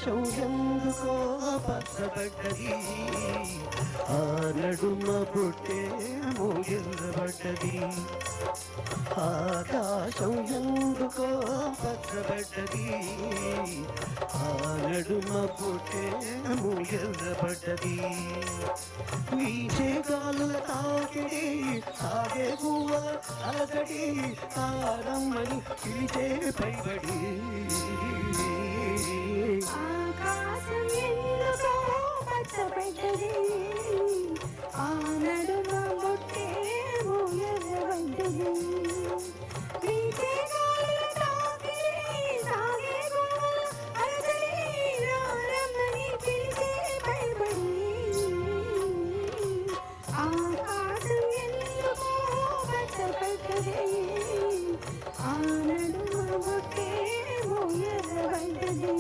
ఆకాశం ఎందుకో పచ్చబడ్డది, ఆ నడుమ పుట్టేమో ఎర్రబడ్డది. ఆకాశం ఎందుకో పచ్చబడ్డది, ఆ నడుమ పుట్టేమో ఎర్రబడ్డది. వీచే గాలుల తాకిడి, సాగే గువ్వ అలజడి, తారమ్మని పిలిచే పైబడి. ఆకాశం ఎందుకో పచ్చబడ్డది, ఆ నడుమ పుట్టేమో ఎర్రబడ్డది. వీచే గాలుల తాకిడి, సాగే గువ్వ అలజడి, తారమ్మని పిలిచే పైబడి. ఆకాశం ఎందుకో పచ్చబడ్డది, ఆ నడుమ పుట్టేమో ఎర్రబడ్డది.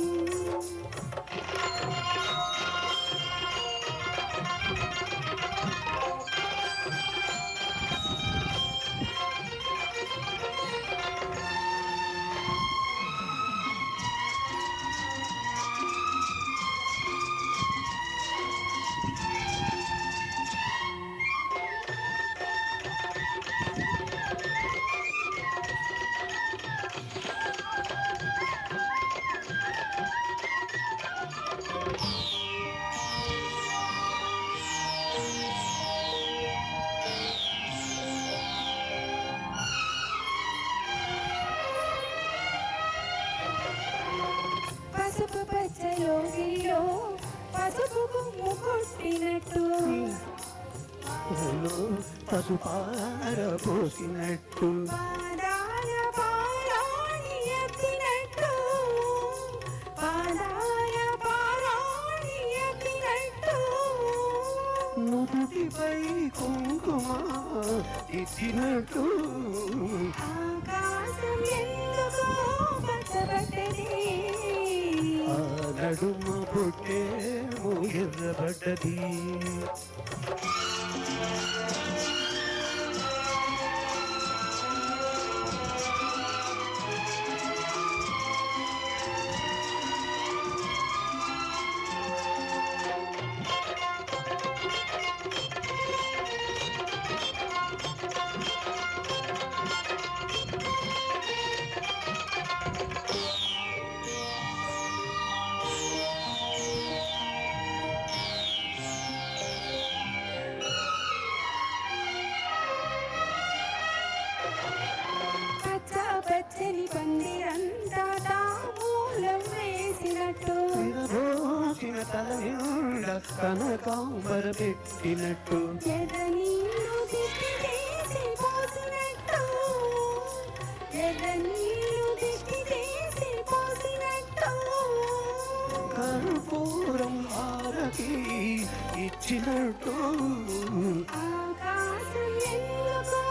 పసుపు పచ్చలోగిలో పసుపు కొమ్ము కొట్టినట్టు, పసుపార పోసినట్టు, పాదాల పారాణి ఎత్తినట్టు, పాదాల పారాణి ఎత్తినట్టు. నుదుటిపై కుంకుమ ఇచ్చినట్టు. ఆకాశం ఎందుకో పచ్చబడ్డది, ఆ నడుమ పుట్టేమో ఎర్రబడ్డది. పచ్చని పందిరంతా తాంబూలం వేసినట్టు, విరబోసిన తల నిండా కనకాంబర పెట్టినట్టు. ఎర్రనీళ్ళు దిష్టి తీసి పోసినట్టు, ఎర్రనీళ్ళు దిష్టి తీసి పోసినట్టు. కర్పూరం హారతి ఇచ్చినట్టు. ఆకాశం ఎందుకో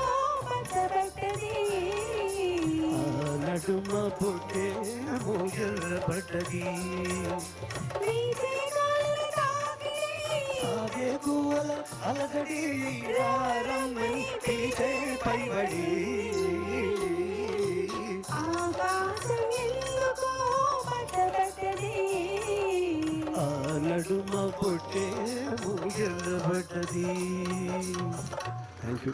పచ్చబడ్డది, నడుమ పుట్టేమో ఎర్రబడ్డది. వీచే గాలుల తాకిడి, సాగే గువ్వల అలజడి, రారమ్మని పిలిచే పైబడి. ఆకాశం ఎందుకో పచ్చబడ్డది, ఆ నడుమ పుట్టేమో ఎర్రబడ్డది. Thank you.